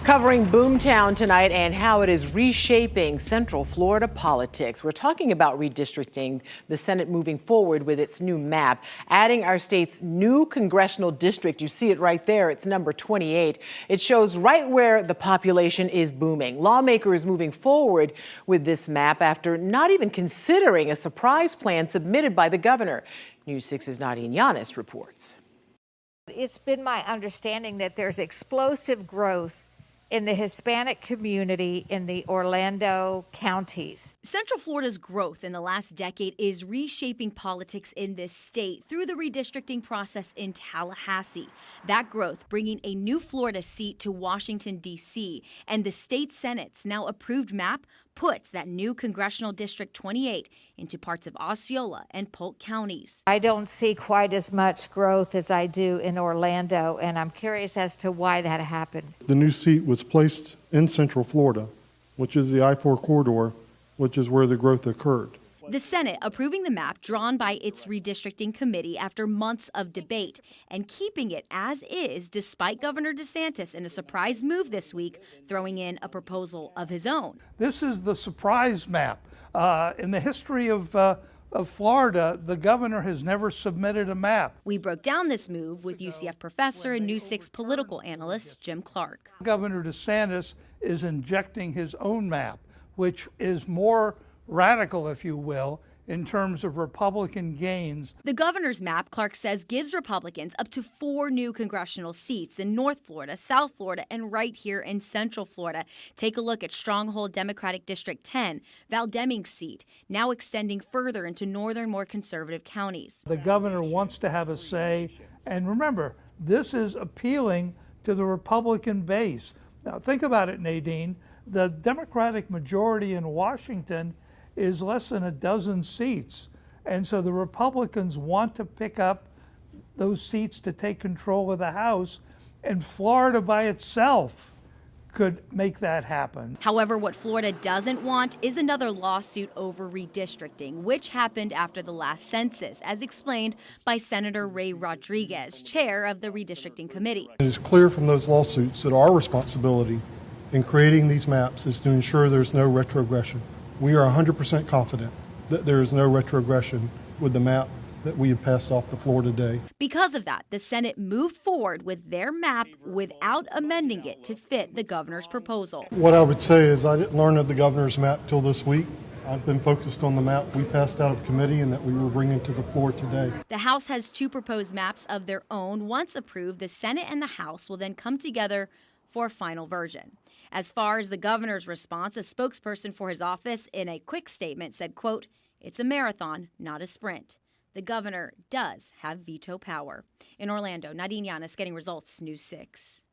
Covering Boomtown tonight and how it is reshaping Central Florida politics. We're talking about redistricting, the Senate moving forward with its new map, adding our state's new congressional district. You see it right there. It's number 28. It shows right where the population is booming. Lawmakers moving forward with this map after not even considering a surprise plan submitted by the governor. News 6's Nadine Yanis reports. It's been my understanding that there's explosive growth in the Hispanic community in the Orlando counties. Central Florida's growth in the last decade is reshaping politics in this state through the redistricting process in Tallahassee. That growth bringing a new Florida seat to Washington, D.C., and the state Senate's now approved map puts that new congressional District 28 into parts of Osceola and Polk counties. I don't see quite as much growth as I do in Orlando, and I'm curious as to why that happened. The new seat was placed in Central Florida, which is the I-4 corridor, which is where the growth occurred. The Senate approving the map drawn by its redistricting committee after months of debate and keeping it as is despite Governor DeSantis in a surprise move this week throwing in a proposal of his own. This is the surprise map. In the history of Florida, the governor has never submitted a map. We broke down this move with UCF professor and News 6 political analyst Jim Clark. Governor DeSantis is injecting his own map, which is more radical, if you will, in terms of Republican gains. The governor's map, Clark says, gives Republicans up to 4 new congressional seats in North Florida, South Florida, and right here in Central Florida. Take a look at stronghold Democratic District 10, Val Deming's seat, now extending further into northern, more conservative counties. The governor wants to have a say, and remember, this is appealing to the Republican base. Now, think about it, Nadine. The Democratic majority in Washington is less than a dozen seats. And so the Republicans want to pick up those seats to take control of the House, and Florida by itself could make that happen. However, what Florida doesn't want is another lawsuit over redistricting, which happened after the last census, as explained by Senator Ray Rodriguez, chair of the redistricting committee. It is clear from those lawsuits that our responsibility in creating these maps is to ensure there's no retrogression. We are 100% confident that there is no retrogression with the map that we have passed off the floor today. Because of that, the Senate moved forward with their map without amending it to fit the governor's proposal. What I would say is I didn't learn of the governor's map till this week. I've been focused on the map we passed out of committee and that we were bringing to the floor today. The House has 2 proposed maps of their own. Once approved, the Senate and the House will then come together for a final version. As far as the governor's response, a spokesperson for his office in a quick statement said, quote, "It's a marathon, not a sprint. The governor does have veto power." In Orlando, Nadine Yanis, Getting Results, News 6.